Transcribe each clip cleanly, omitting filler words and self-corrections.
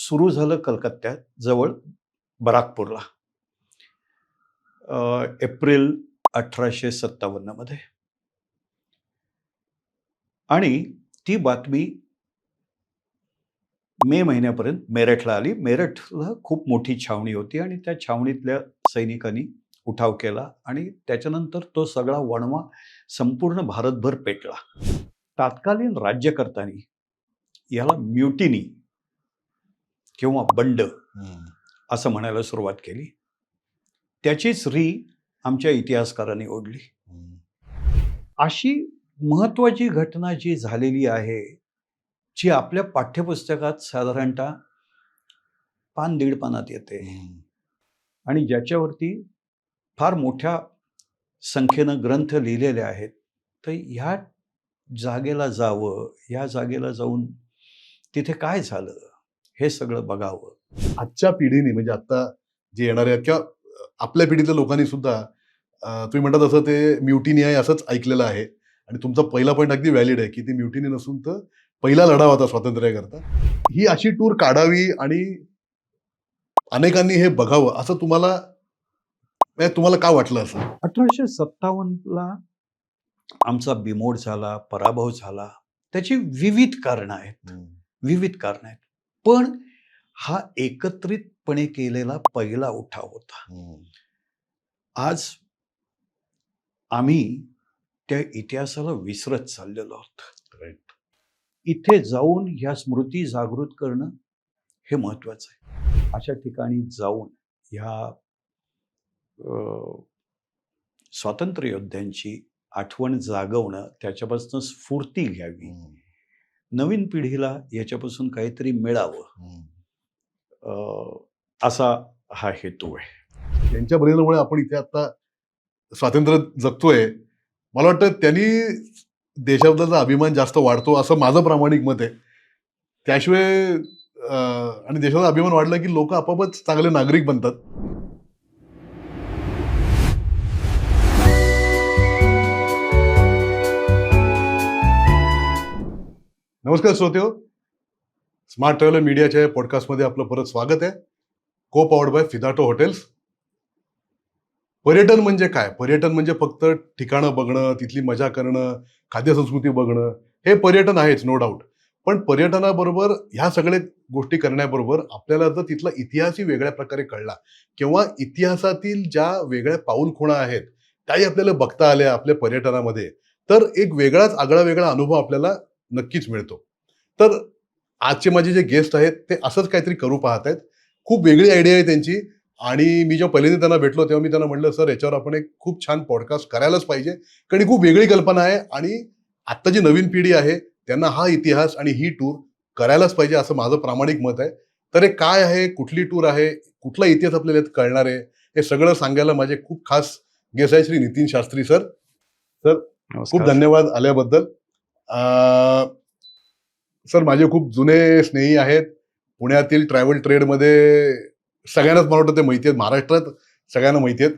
सुरू झालं कलकत्त्यात जवळ बराकपूरला एप्रिल 1857 मध्ये. आणि ती बातमी मे महिन्यापर्यंत मेरठला आली. मेरठला खूप मोठी छावणी होती आणि त्या छावणीतल्या सैनिकांनी उठाव केला आणि त्याच्यानंतर तो सगळा वणवा संपूर्ण भारतभर पेटला. तत्कालीन राज्यकर्त्यांनी याला म्युटिनी किंवा बंड असं म्हणायला सुरुवात केली. त्याचीच री आमच्या इतिहासकारांनी ओढली. अशी महत्वाची घटना जी झालेली आहे, जी आपल्या पाठ्यपुस्तकात साधारणतः पान दीड पानात येते आणि ज्याच्यावरती फार मोठ्या संख्येनं ग्रंथ लिहिलेले आहेत, तर ह्या जागेला जावं, या जागेला जाऊन तिथे काय झालं हे सगळं बघावं. आजच्या पिढीने म्हणजे आता जे येणाऱ्या किंवा आपल्या पिढीतल्या लोकांनी सुद्धा तुम्ही म्हणता तसं ते म्युटिनी आहे असंच ऐकलेलं आहे. आणि तुमचा पहिला पॉईंट अगदी व्हॅलिड आहे की ती म्युटिनी नसून तर पहिला लढा होता स्वातंत्र्याकरता. ही अशी टूर काढावी आणि अनेकांनी हे बघावं असं तुम्हाला का वाटलं असं? 1857ला आमचा बिमोड झाला, पराभव झाला. त्याची विविध कारणं आहेत. पण हा एकत्रितपणे केलेला पहिला उठाव होता. आज आम्ही त्या इतिहासाला विसरत चाललेलो आहोत. इथे जाऊन ह्या स्मृती जागृत करणं हे महत्वाचं आहे. अशा ठिकाणी जाऊन ह्या स्वातंत्र्य योद्ध्यांची आठवण जागवणं, त्याच्यापासून स्फूर्ती घ्यावी, नवीन पिढीला याच्यापासून काहीतरी मिळावं, असा हा हेतू आहे. त्यांच्या बलिदानामुळे आपण इथे आता स्वातंत्र्य जगतोय. मला वाटतं त्यांनी देशाबद्दलचा अभिमान जास्त वाढतो असं माझं प्रामाणिक मत आहे. त्याशिवाय आणि देशाचा अभिमान वाढला की लोक आपोआपच चांगले नागरिक बनतात. नमस्कार श्रोतेहो, स्मार्ट ट्रॅव्हलर मीडियाच्या पॉडकास्टमध्ये आपलं परत स्वागत आहे. को पॉवर्ड बाय फिदाटो हॉटेल्स. पर्यटन म्हणजे काय? पर्यटन म्हणजे फक्त ठिकाणं बघणं, तिथली मजा करणं, खाद्यसंस्कृती बघणं, हे पर्यटन आहेच, नो डाऊट. पण पर्यटनाबरोबर ह्या सगळ्या गोष्टी करण्याबरोबर आपल्याला जर तिथला इतिहासही वेगळ्या प्रकारे कळला किंवा इतिहासातील ज्या वेगळ्या पाऊलखुणा आहेत त्याही आपल्याला बघता आल्या आपल्या पर्यटनामध्ये, तर एक वेगळाच आगळा अनुभव आपल्याला नक्कीच मिळतो. तर आजचे माझे जे गेस्ट आहेत ते असंच काहीतरी करू पाहत आहेत. खूप वेगळी आयडिया आहे त्यांची. आणि मी जेव्हा पहिल्यांदा त्यांना भेटलो तेव्हा मी त्यांना म्हटलं, सर याच्यावर आपण एक खूप छान पॉडकास्ट करायलाच पाहिजे, कारण खूप वेगळी कल्पना आहे आणि आत्ता जी नवीन पिढी आहे त्यांना हा इतिहास आणि ही टूर करायलाच पाहिजे असं माझं प्रामाणिक मत आहे. तर हे काय आहे, कुठली टूर आहे, कुठला इतिहास आपल्याला कळणार आहे, हे सगळं सांगायला माझे खूप खास गेस्ट आहे श्री नितीन शास्त्री सर. सर खूप धन्यवाद आल्याबद्दल. सर माझे खूप जुने स्नेही आहेत. पुण्यातील ट्रॅव्हल ट्रेडमध्ये सगळ्यांनाच मला वाटतं ते माहिती आहेत, महाराष्ट्रात सगळ्यांना माहिती आहेत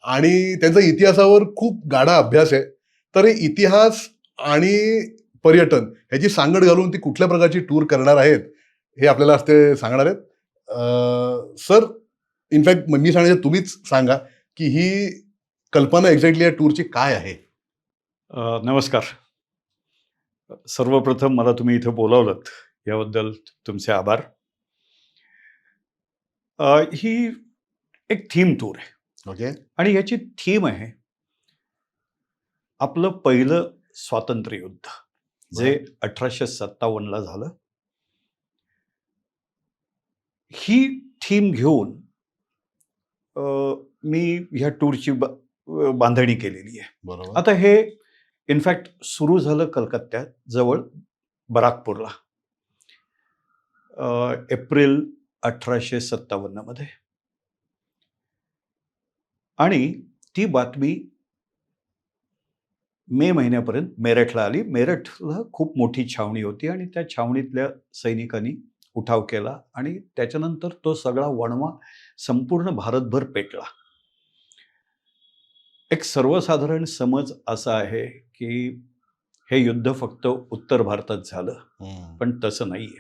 आणि त्यांचा इतिहासावर खूप गाढा अभ्यास आहे. तर हे इतिहास आणि पर्यटन ह्याची सांगड घालून ती कुठल्या प्रकारची टूर करणार आहेत हे आपल्याला आज ते सांगणार आहेत. सर इनफॅक्ट मी सांगायचं तुम्हीच सांगा की ही कल्पना एक्झॅक्टली या टूरची काय आहे? नमस्कार. सर्वप्रथम मला तुम्ही इथं बोलावलं याबद्दल तुमचे आभार. ही एक थीम टूर आहे. ओके. आणि याची थीम आहे आपलं पहिलं स्वातंत्र्य युद्ध, जे 1857ला झालं. ही थीम घेऊन मी ह्या टूरची बांधणी केलेली आहे. बरोबर. आता हे इनफॅक्ट सुरू झालं कलकत्त्यात जवळ बराकपूरला एप्रिल 1857 मध्ये. आणि ती बातमी मे महिन्यापर्यंत मेरठला आली. मेरठला खूप मोठी छावणी होती आणि त्या छावणीतल्या सैनिकांनी उठाव केला आणि त्याच्यानंतर तो सगळा वणवा संपूर्ण भारतभर पेटला. एक सर्वसाधारण समज असा आहे की हे युद्ध फक्त उत्तर भारतात झालं, पण तसं नाहीये.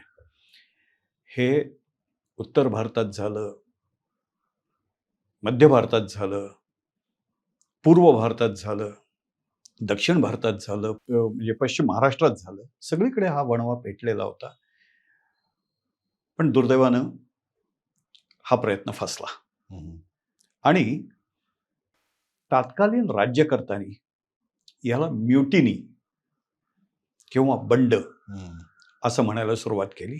हे उत्तर भारतात झालं, मध्य भारतात झालं, पूर्व भारतात झालं, दक्षिण भारतात झालं, म्हणजे पश्चिम महाराष्ट्रात झालं. सगळीकडे हा वणवा पेटलेला होता. पण दुर्दैवानं हा प्रयत्न फसला आणि तत्कालीन राज्यकर्त्यांनी याला म्युटिनी किंवा बंड असं म्हणायला सुरुवात केली.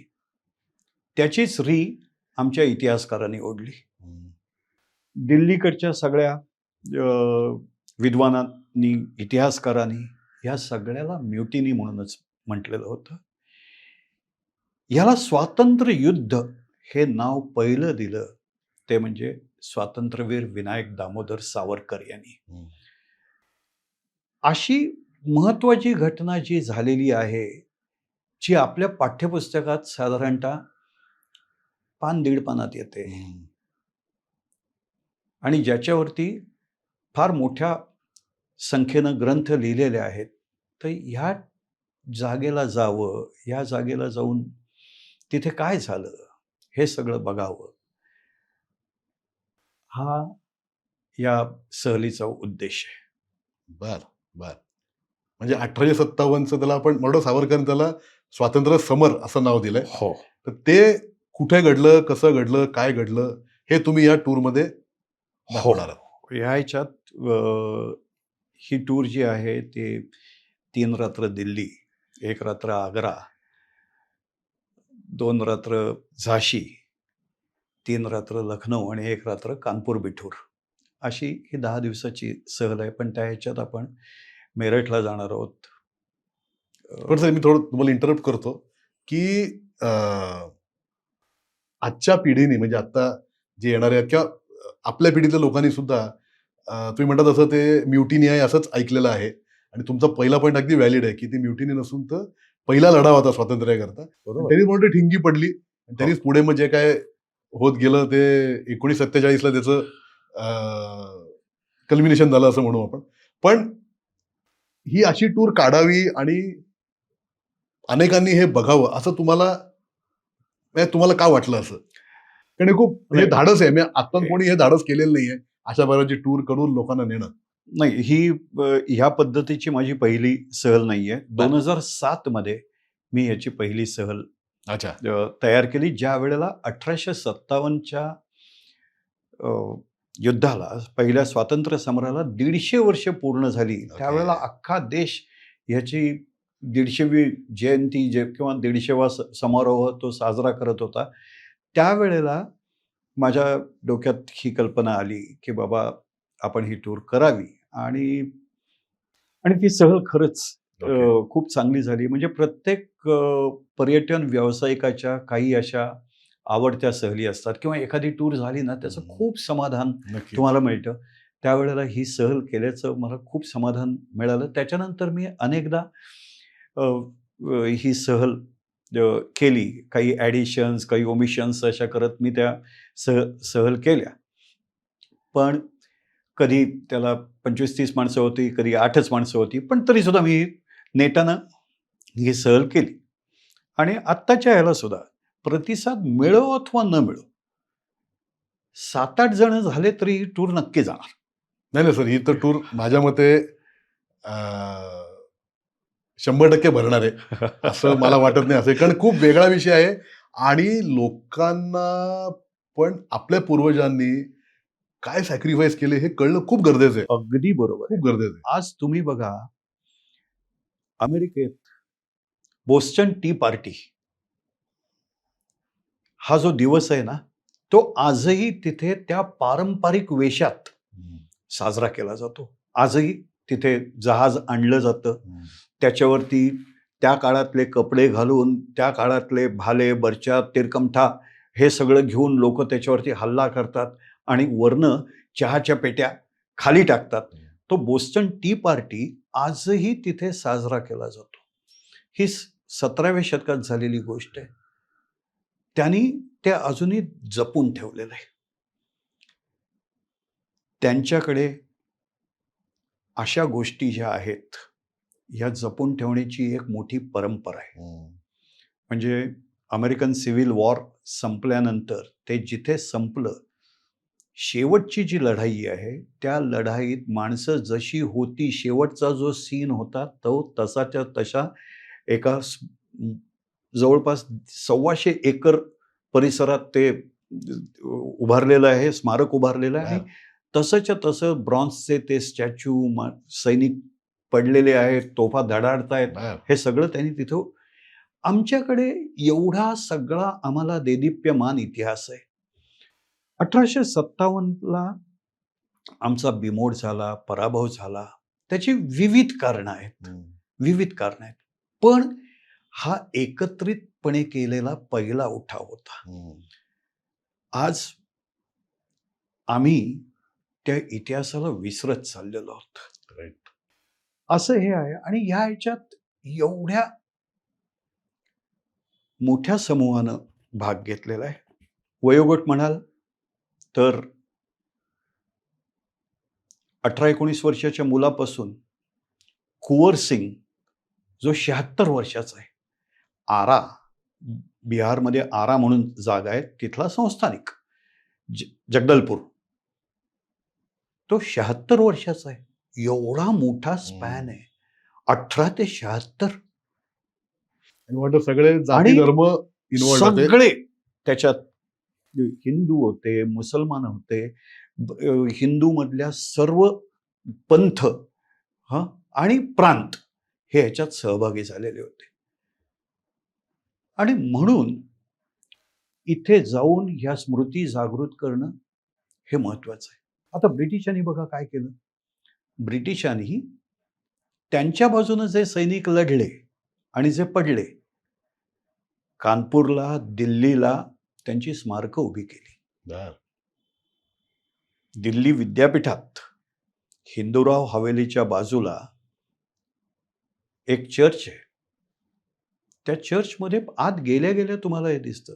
त्याचीच री आमच्या इतिहासकारांनी ओढली. दिल्लीकडच्या सगळ्या विद्वानांनी, इतिहासकारांनी या सगळ्याला म्युटिनी म्हणूनच म्हटलेलं होतं. याला स्वातंत्र्य युद्ध हे नाव पहिलं दिलं ते म्हणजे स्वातंत्र्यवीर विनायक दामोदर सावरकर यांनी. अशी महत्वाची घटना जी झालेली आहे, जी आपल्या पाठ्यपुस्तकात साधारणतः पान दीड पानात येते आणि ज्याच्यावरती फार मोठ्या संख्येनं ग्रंथ लिहिलेले आहेत, तर ह्या जागेला जावं, या जागेला जाऊन तिथे काय झालं हे सगळं बघावं, हा या सहलीचा उद्देश आहे. बर बर. म्हणजे 1857चं त्याला आपण म्हणतो, सावरकर त्याला स्वातंत्र्य समर असं नाव दिलंय. हो. तर ते कुठे घडलं, कसं घडलं, काय घडलं, हे तुम्ही या टूरमध्ये दाखवणार आहात. या ह्याच्यात ही टूर जी आहे ते 3 रात्र दिल्ली, 1 रात्र आग्रा, 2 रात्र झाशी, 3 रात्र लखनौ आणि 1 रात्र कानपूर बिठूर अशी ही 10 दिवसाची सहल आहे. पण त्या ह्याच्यात आपण मेरठला जाणार आहोत. पण सर, मी थोडं तुम्हाला इंटरप्ट करतो की आजच्या पिढीने, म्हणजे आता जे येणाऱ्या किंवा आपल्या पिढीतल्या लोकांनी सुद्धा तुम्ही म्हणता तसं ते म्युटिनी आहे असंच ऐकलेलं आहे. आणि तुमचा पहिला पॉईंट अगदी व्हॅलिड आहे की ती म्युटिनी नसून तर पहिला लढा होता स्वातंत्र्याकरता. त्यांनीच म्हणतो ठिंगी पडली आणि त्यांनीच पुढे मग जे काय होत गेलं ते 1947ला त्याचं कल्मिनेशन झालं असं म्हणू आपण. पण ही अशी टूर काढावी आणि अनेकांनी हे बघावं असं तुम्हाला का वाटलं असं? कारण हे खूप हे धाडस आहे. आता कोणी हे धाडस केलेलं नाहीये, अशा प्रकारची टूर करून लोकांना नेणं. नाही, ही ह्या पद्धतीची माझी पहिली सहल नाहीये. 2007 मध्ये मी याची पहिली सहल अच्छा. तयार केली, ज्या वेळेला 1857च्या युद्धाला, पहिल्या स्वातंत्र्य समराला 150 वर्ष पूर्ण झाली. त्यावेळेला अख्खा देश ह्याची 150वी जयंती किंवा 150वा समारोह तो साजरा करत होता. त्यावेळेला माझ्या डोक्यात ही कल्पना आली की बाबा आपण ही टूर करावी आणि ती सहल खरंच खूप चांगली झाली. म्हणजे प्रत्येक पर्यटन व्यावसायिकाच्या काही अशा आवडत्या सहली असतात किंवा एखादी टूर झाली ना त्याचं खूप समाधान तुम्हाला मिळतं. त्यावेळेला ही सहल केल्याचं मला खूप समाधान मिळालं. त्याच्यानंतर मी अनेकदा ही सहल केली. काही ॲडिशन्स, काही ओमिशन्स अशा करत मी त्या सहल केल्या. पण कधी त्याला 25-30 माणसं होती, कधी 8च माणसं होती. पण तरीसुद्धा मी नेटानं ही सहल केली. आणि आत्ताच्या ह्याला सुद्धा प्रतिसाद मिळो अथवा न मिळो, 7-8 जण झाले तरी ही टूर नक्की जाणार. नाही सर, ही तर टूर माझ्या मते 100% भरणार आहे असं मला वाटत नाही असेल. कारण खूप वेगळा विषय आहे आणि लोकांना पण आपल्या पूर्वजांनी काय सॅक्रिफाईस केले हे कळणं खूप गरजेचं आहे. अगदी बरोबर, खूप गरजेचं आहे. आज तुम्ही बघा, अमेरिकेत बोस्टन टी पार्टी हा जो दिवस आहे ना, तो आजही तिथे त्या पारंपरिक वेशात साजरा केला जातो. आजही तिथे जहाज आणलं जातं, त्याच्यावरती त्या काळातले कपडे घालून, त्या काळातले भाले, बर्चा, तिरकमठा हे सगळं घेऊन लोक त्याच्यावरती हल्ला करतात आणि वरनं चहाच्या पेट्या खाली टाकतात. तो बोस्टन टी पार्टी आजही तिथे साजरा केला जातो. ही 17व्या शतकात झालेली गोष्ट आहे. त्यांनी ते अजूनही जपून ठेवलेलं आहे. त्यांच्याकडे अशा गोष्टी ज्या आहेत ह्या जपून ठेवण्याची एक मोठी परंपरा आहे. म्हणजे अमेरिकन सिव्हिल वॉर संपल्यानंतर ते जिथे संपलं, शेवटची जी लढाई आहे, त्या लढाईत माणसं जशी होती, शेवटचा जो सीन होता, तो तसाच्या तसा एका जवळपास 125 एकर परिसरात ते उभारलेलं आहे, स्मारक उभारलेलं आहे आणि तसंच्या तसं ब्रॉन्झचे ते स्टॅच्यू, सैनिक पडलेले आहेत, तोफा धडाडतायत, हे सगळं त्यांनी तिथं. आमच्याकडे एवढा सगळा आम्हाला देदीप्यमान इतिहास आहे. 1857ला आमचा बिमोड झाला, पराभव झाला. त्याची विविध कारणं आहेत, विविध कारणं आहेत. पण हा एकत्रितपणे केलेला पहिला उठाव होता. आज आम्ही त्या इतिहासाला विसरत चाललेलो आहोत. राईट. असं हे आहे आणि ह्या ह्याच्यात एवढ्या मोठ्या समूहानं भाग घेतलेला आहे. वयोगट म्हणाल तर 18-19 वर्षाच्या मुलापासून कुंवर सिंग जो 76 वर्षाचा आहे, आरा, बिहारमध्ये आरा म्हणून जागा आहे, तिथला संस्थानिक, जगदलपूर, तो 76 वर्षाचा आहे. एवढा मोठा स्पॅन आहे, 18 ते 76. वाटतं सगळे जाती आणि धर्म इन्व्हॉल्ड होते. सगळे त्याच्यात हिंदू होते, मुसलमान होते, हिंदू मधल्या सर्व पंथ आणि प्रांत हे ह्याच्यात सहभागी झालेले होते. आणि म्हणून इथे जाऊन ह्या स्मृती जागृत करणं हे महत्वाचं आहे. आता ब्रिटिशांनी बघा काय केलं. ब्रिटिशांनी त्यांच्या बाजूनं जे सैनिक लढले आणि जे पडले, कानपूरला, दिल्लीला त्यांची स्मारकं उभी केली. दिल्ली विद्यापीठात हिंदूराव हवेलीच्या बाजूला एक चर्च आहे. त्या चर्चमध्ये आत गेल्या गेल्या तुम्हाला हे दिसतं.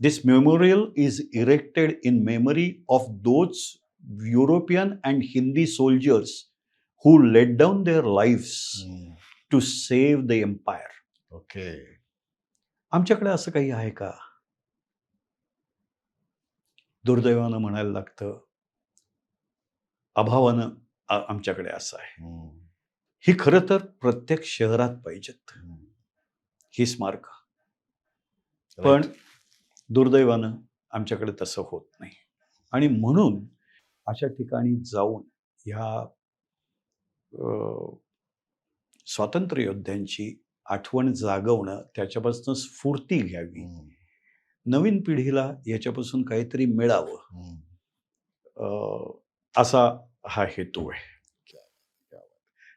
This memorial is erected in memory of those European and Hindi soldiers who laid down their lives to save the empire. Okay. आमच्याकडे असं काही आहे का? दुर्दैवानं म्हणायला लागतं, अभावानं आमच्याकडे असं आहे. ही खरं तर प्रत्येक शहरात पाहिजेत ही स्मारकं. पण दुर्दैवानं आमच्याकडे तसं होत नाही. आणि म्हणून अशा ठिकाणी जाऊन ह्या स्वातंत्र्य योद्ध्यांची आठवण जागवणं, त्याच्यापासून स्फूर्ती घ्यावी, नवीन पिढीला याच्यापासून काहीतरी मिळावं, असा हा हेतू आहे.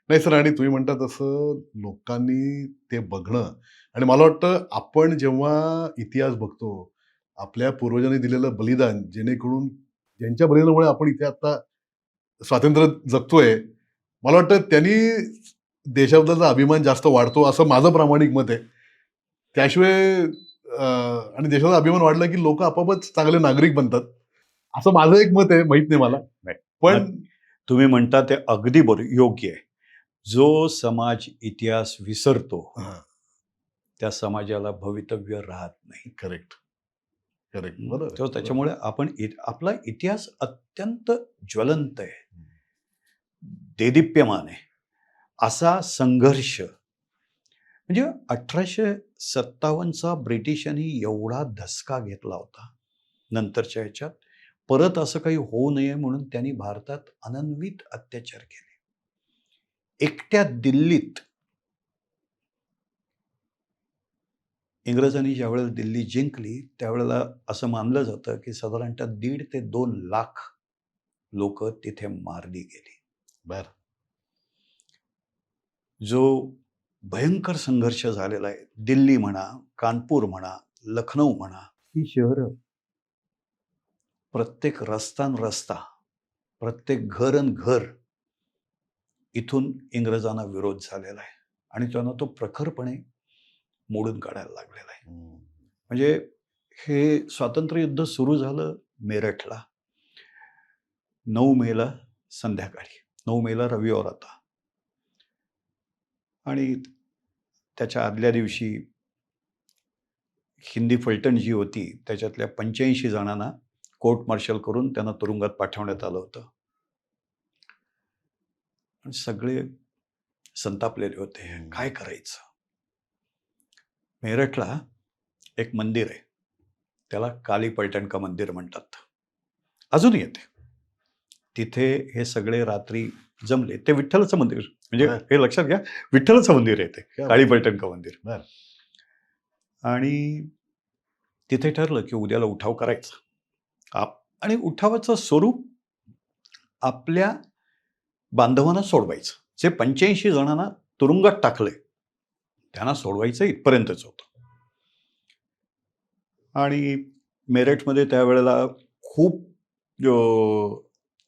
नाही सर, आणि तुम्ही म्हणता तसं लोकांनी ते बघणं, आणि मला वाटतं आपण जेव्हा इतिहास बघतो, आपल्या पूर्वजांनी दिलेलं बलिदान, जेणेकरून ज्यांच्या बलिदानामुळे आपण इथे आता स्वातंत्र्य जगतोय, मला वाटतं त्यांनी देशाबद्दलचा अभिमान जास्त वाढतो, असं माझं प्रामाणिक मत आहे. त्याशिवाय आणि देशाचा अभिमान वाढला की लोक आपोआपच चांगले नागरिक बनतात, असं माझं एक मत आहे. माहित नाही मला, पण तुम्ही म्हणता ते अगदी योग्य आहे. जो समाज इतिहास विसरतो त्या समाजाला भवितव्य राहत नाही. करेक्ट. तो त्याच्यामुळे आपण आपला इतिहास अत्यंत ज्वलंत आहे, देदीप्यमान आहे. असा संघर्ष म्हणजे 1857चा ब्रिटिशांनी एवढा धसका घेतला होता. नंतरच्या ह्याच्यात परत असं काही होऊ नये म्हणून त्यांनी भारतात अनन्वित अत्याचार केले. एकट्या दिल्लीत इंग्रजांनी ज्यावेळेला दिल्ली जिंकली, त्यावेळेला असं मानलं जातं की साधारणतः 1.5 ते 2 लाख लोक तिथे मारली गेली. जो भयंकर संघर्ष झालेला आहे. दिल्ली म्हणा, कानपूर म्हणा, लखनौ म्हणा, ही शहरं, प्रत्येक रस्ता, प्रत्येक घर इथून इंग्रजांना विरोध झालेला आहे आणि त्यांना तो प्रखरपणे मोडून काढायला लागलेला आहे. म्हणजे हे स्वातंत्र्य युद्ध सुरू झालं मेरठला 9 मेला संध्याकाळी, 9 मेला रविवार होता आणि त्याच्या आदल्या दिवशी हिंदी फलटण जी होती त्याच्यातल्या 85 जणांना कोर्ट मार्शल करून त्यांना तुरुंगात पाठवण्यात आलं होतं. आणि सगळे संतापलेले होते. काय करायचं? मेरठला एक मंदिर आहे. त्याला काली पलटण का मंदिर म्हणतात. अजूनही येते. तिथे हे सगळे रात्री जमले. ते विठ्ठलाचं मंदिर म्हणजे बरं. हे लक्षात घ्या, विठ्ठलाचं मंदिर आहे ते, क्या काळी बात. पलटण का मंदिर. बरं. आणि तिथे ठरलं की उद्याला उठाव करायचा. आणि उठावाचं स्वरूप आपल्या बांधवांना सोडवायचं. जे 85 जणांना तुरुंगात टाकलंय त्यांना सोडवायचं इथपर्यंतच होतं. आणि मेरठमध्ये त्यावेळेला खूप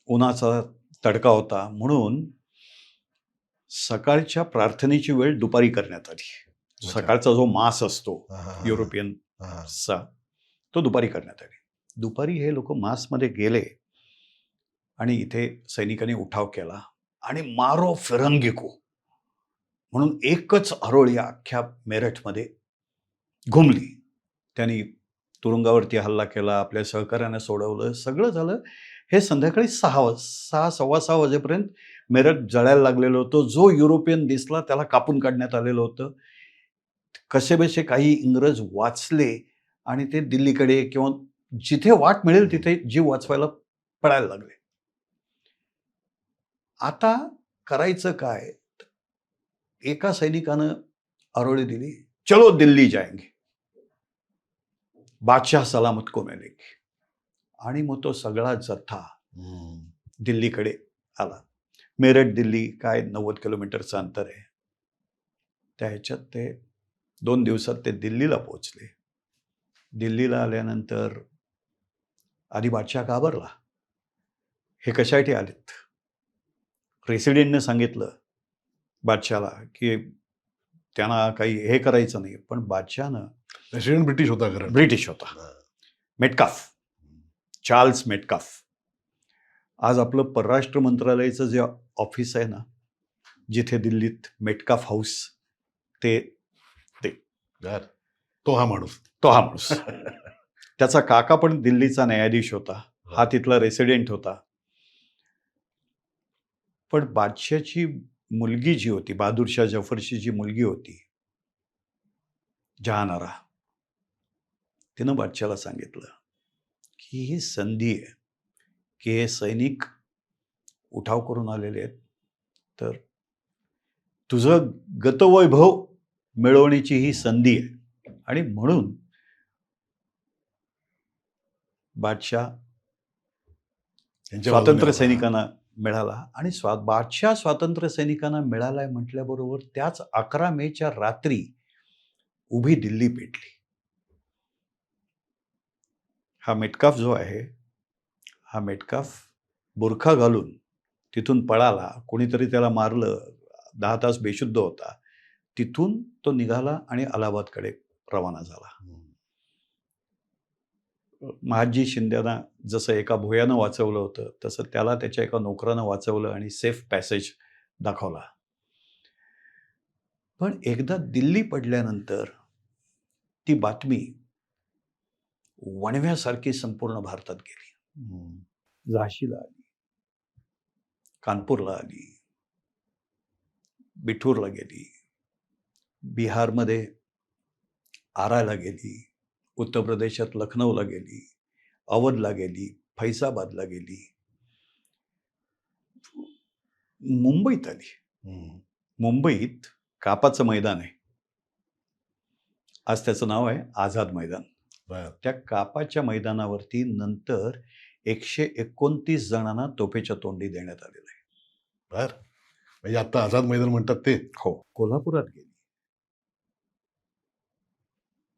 उन्हाचा तडका होता, म्हणून सकाळच्या प्रार्थनेची वेळ दुपारी करण्यात आली. अच्छा. सकाळचा जो मास असतो हां, हां, हां. युरोपियनचा, तो दुपारी करण्यात आली. दुपारी हे लोक मासमध्ये गेले आणि इथे सैनिकांनी उठाव केला आणि मारो फिरंगिको म्हणून एकच आरोळी अख्ख्या मेरठमध्ये घुमली. त्यांनी तुरुंगावरती हल्ला केला, आपल्या सहकार्यानं सोडवलं, सगळं झालं. हे संध्याकाळी 6 सव्वा 6 वाजेपर्यंत मेरठ जळायला लागलेलं होतं. जो युरोपियन दिसला त्याला कापून काढण्यात आलेलं होतं. कसेबसे काही इंग्रज वाचले आणि ते दिल्लीकडे किंवा जिथे वाट मिळेल तिथे जीव वाचवायला पळायला लागले. आता करायचं काय? एका सैनिकानं आरोळी दिली, चलो दिल्ली जाएंगे, बादशाह सलामत को मिलेंगे. आणि मग तो सगळा जथ्था दिल्लीकडे आला. मेरठ दिल्ली काय 90 किलोमीटरचं अंतर आहे. त्या ह्याच्यात ते 2 दिवसात ते दिल्लीला पोहोचले. दिल्लीला आल्यानंतर आधी बादशाह घाबरला. हे कशासाठी आलेत? प्रेसिडेंटने सांगितलं बादशाहला की त्यांना काही हे करायचं नाही, पण बादशाहनं प्रेसिडेंट ब्रिटिश होता खरं. ब्रिटिश होता. Metcalfe, Charles Metcalfe. आज आपलं परराष्ट्र मंत्रालयाचं जे ऑफिस आहे ना, जिथे दिल्लीत मेटकाफ हाऊस, ते बरं. तो हा माणूस. त्याचा काका पण दिल्लीचा न्यायाधीश होता. हा तिथला रेसिडेंट होता. पण बादशाहची मुलगी जी होती, बहादूरशाह जफरची जी मुलगी होती, जहानारा, तिनं बादशाहला सांगितलं की ही संधी आहे की हे सैनिक उठाव करून आलेले आहेत, तर तुझं गतवैभव मिळवण्याची ही संधी आहे. आणि म्हणून बादशाह स्वातंत्र्य सैनिकांना मिळाला. आणि बादशाह स्वातंत्र्य सैनिकांना मिळालाय म्हटल्याबरोबर त्याच 11 मेच्या रात्री उभी दिल्ली पेटली. हा मेटकाफ जो आहे, हा मेटकाफ बुरखा घालून तिथून पळाला. कोणीतरी त्याला मारलं. 10 तास बेशुद्ध होता. तिथून तो निघाला आणि अलाहाबादकडे रवाना झाला. महादजी शिंद्यांना जसं एका भुयानं वाचवलं होतं, तसं त्याला त्याच्या एका नोकरानं वाचवलं आणि सेफ पॅसेज दाखवला. पण एकदा दिल्ली पडल्यानंतर ती बातमी वणव्यासारखी संपूर्ण भारतात गेली. झाशीला आली, कानपूरला आली, बिठूरला गेली, बिहारमध्ये आराला गेली, उत्तर प्रदेशात लखनौला गेली, अवधला गेली, फैजाबादला गेली, मुंबईत आली. मुंबईत कापाचं मैदान आहे, आज त्याचं नाव आहे आझाद मैदान. त्या कापाच्या मैदानावरती नंतर 129 जणांना तोफेच्या तोंडी देण्यात आलेलं आहे. बरं. म्हणजे आता आझाद मैदान म्हणतात ते. हो. कोल्हापुरात गेली,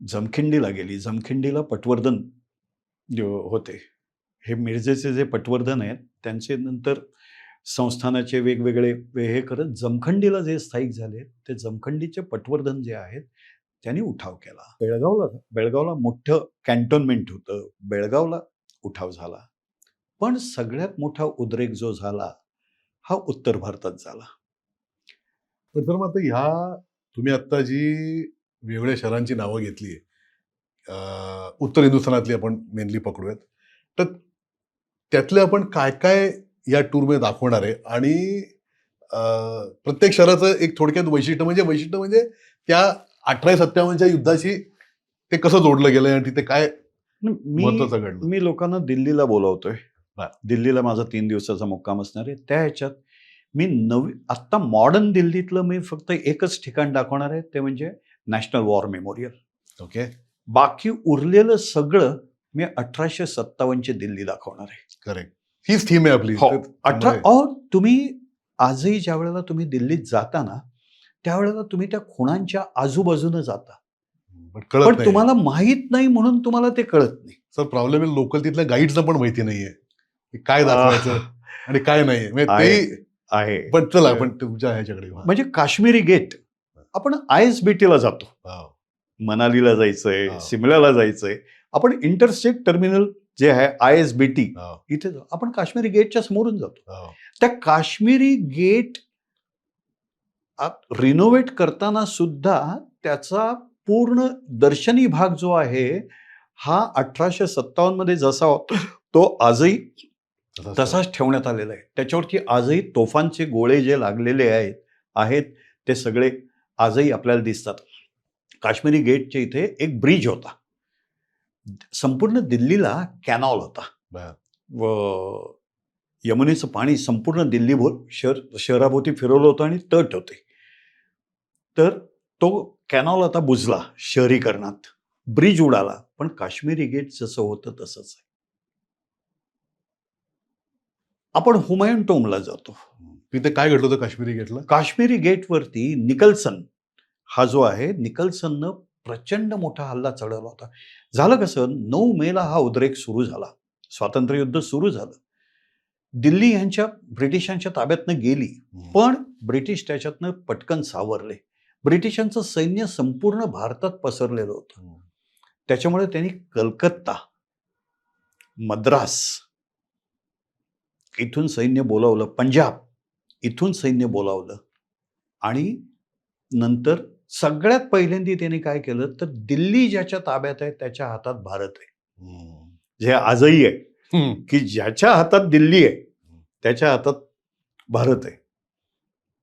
जमखिंडीला गेली. जमखिंडीला पटवर्धन होते. हे मिरजेचे जे पटवर्धन आहेत त्यांचे नंतर संस्थानाचे वेगवेगळे हे करत जमखंडीला जे स्थायिक झाले ते जमखंडीचे पटवर्धन जे आहेत त्यांनी उठाव केला. बेळगावला मोठं कॅन्टोन्मेंट होतं. बेळगावला उठाव झाला. पण सगळ्यात मोठा उद्रेक जो झाला हा उत्तर भारतात झाला. पण सर मग आता ह्या तुम्ही आता जी वेगवेगळ्या शहरांची नावं घेतली, उत्तर हिंदुस्थानातली आपण मेनली पकडूयात. तर त्यातले आपण काय काय या टूरमध्ये दाखवणार आहे आणि प्रत्येक शहराचं एक थोडक्यात वैशिष्ट्य म्हणजे त्या 1857च्या युद्धाशी ते कसं जोडलं गेलंय आणि तिथे काय महत्वाचं घडलं. मी लोकांना दिल्लीला बोलावतोय. बरं. दिल्लीला माझा 3 दिवसाचा मुक्काम असणार आहे. त्या ह्याच्यात मी आत्ता मॉडर्न दिल्लीतलं मी फक्त एकच ठिकाण दाखवणार आहे, ते म्हणजे नॅशनल वॉर मेमोरियल. ओके, बाकी उरलेलं सगळं मी 1857ची दिल्ली दाखवणार आहे. करेक्ट. हीच थीम आहे आपली. हो. त्यामुळे तुम्ही आजही ज्या वेळेला तुम्ही दिल्लीत जाता ना, त्यावेळेला तुम्ही त्या खुणांच्या आजूबाजूनं जाता. कळत पण नाही. तुम्हाला माहीत नाही म्हणून तुम्हाला ते कळत नाही. सर प्रॉब्लेम आहे लोकल तिथल्या गाईडला पण माहिती नाहीये की काय दाखवायचं आणि काय नाही. म्हणजे ते आहे. पण चला आपण तुमच्या ह्याच्याकडे येऊ. म्हणजे काश्मीरी गेट आपण ISBTला जातो. वाव. मनालीला जायचंय, हा. सिमल्याला जायचंय. आपण इंटरस्टेट टर्मिनल जे आहे ISBT वाव, इथे आपण काश्मीरी गेटच्या समोरून जातो. वाव. त्या काश्मीरी गेट रिनोव्हेट करताना सुद्धा त्याचा पूर्ण दर्शनी भाग जो आहे हा 1857 मध्ये जसा होता तो आजही तसाच ठेवण्यात आलेला आहे. त्याच्यावरती आजही तोफांचे गोळे जे लागलेले आहेत ते सगळे आजही आपल्याला दिसतात. काश्मीरी गेटच्या इथे एक ब्रिज होता. संपूर्ण दिल्लीला कॅनॉल होता. बर. व यमुनेचं पाणी संपूर्ण दिल्ली शहराभोवती फिरवलं होतं आणि तट होते. तर तो कॅनॉल आता बुजला शहरीकरणात. ब्रिज उडाला, पण काश्मीरी गेट जसं होतं तसंच आहे. आपण हुमायून टोंबला जातो. तिथे काय घडलं होतं काश्मीरी गेटला? काश्मीरी गेटवरती निकल्सन हा जो आहे, निकल्सननं प्रचंड मोठा हल्ला चढवला होता. झालं कसं, 9 मेला हा उद्रेक सुरू झाला. स्वातंत्र्ययुद्ध सुरू झालं. दिल्ली ब्रिटिशांच्या ताब्यातनं गेली, पण ब्रिटिश त्याच्यातनं पटकन सावरले. ब्रिटिशांचं सैन्य संपूर्ण भारतात पसरलेलं होतं. त्याच्यामुळे त्यांनी कलकत्ता, मद्रास इथून सैन्य बोलावलं, पंजाब इथून सैन्य बोलावलं आणि नंतर सगळ्यात पहिल्यांदा त्यांनी काय केलं तर दिल्ली ज्याच्या ताब्यात आहे त्याच्या हातात भारत आहे. जे आजही आहे की ज्याच्या हातात दिल्ली आहे त्याच्या हातात भारत आहे.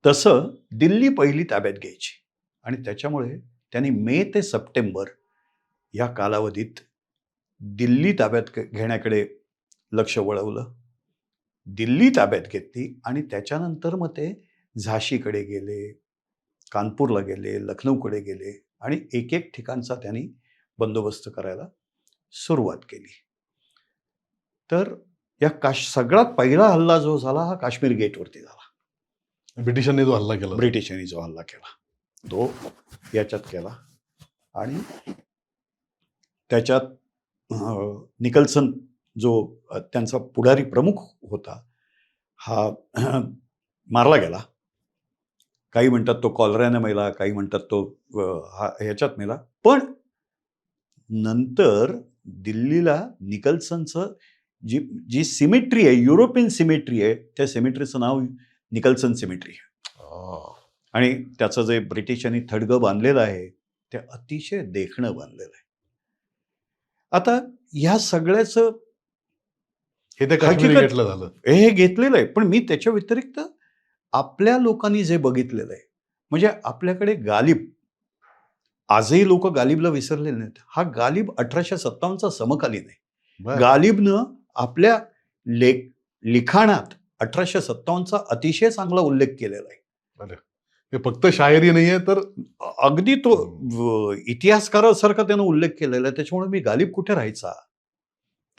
तसं दिल्ली पहिली ताब्यात घ्यायची आणि त्याच्यामुळे त्यांनी मे ते सप्टेंबर या कालावधीत दिल्ली ताब्यात घेण्याकडे लक्ष वळवलं. दिल्ली ताब्यात घेतली आणि त्याच्यानंतर मग ते झाशीकडे गेले, कानपूरला गेले, लखनौकडे गेले आणि एक एक ठिकाणचा त्यांनी बंदोबस्त करायला सुरुवात केली. तर या सगळ्यात पहिला हल्ला जो झाला हा काश्मीर गेटवरती झाला. ब्रिटिशांनी जो हल्ला केला. ब्रिटिशांनी जो हल्ला केला तो याच्यात केला आणि त्याच्यात निकल्सन जो त्यांचा पुढारी प्रमुख होता हा मारला गेला. काही म्हणतात तो कॉलऱ्याने मेला, काही म्हणतात तो ह्याच्यात मेला. पण नंतर दिल्लीला निकल्सनचं जी सिमेट्री आहे, युरोपियन सिमेट्री आहे, त्या सिमेट्रीचं नाव निकल्सन सिमेट्री आहे. आणि त्याचं जे ब्रिटिशांनी थडगं बांधलेलं आहे ते अतिशय देखणं बांधलेलं आहे. आता ह्या सगळ्याचं हे ते काश्मीरी गेटला झालं. हे घेतलेलं आहे. पण मी त्याच्या व्यतिरिक्त आपल्या लोकांनी जे बघितलेलं आहे, म्हणजे आपल्याकडे गालिब, आजही लोक गालिबला विसरलेले नाहीत. हा गालिब 1857चा समकालीन आहे. गालिबनं आपल्या लिखाणात 1857चा अतिशय चांगला उल्लेख केलेला आहे. हे फक्त शायरी नाहीये तर अगदी तो इतिहासकारासारखा त्यानं उल्लेख केलेला आहे. त्याच्यामुळे मी गालिब कुठे राहायचा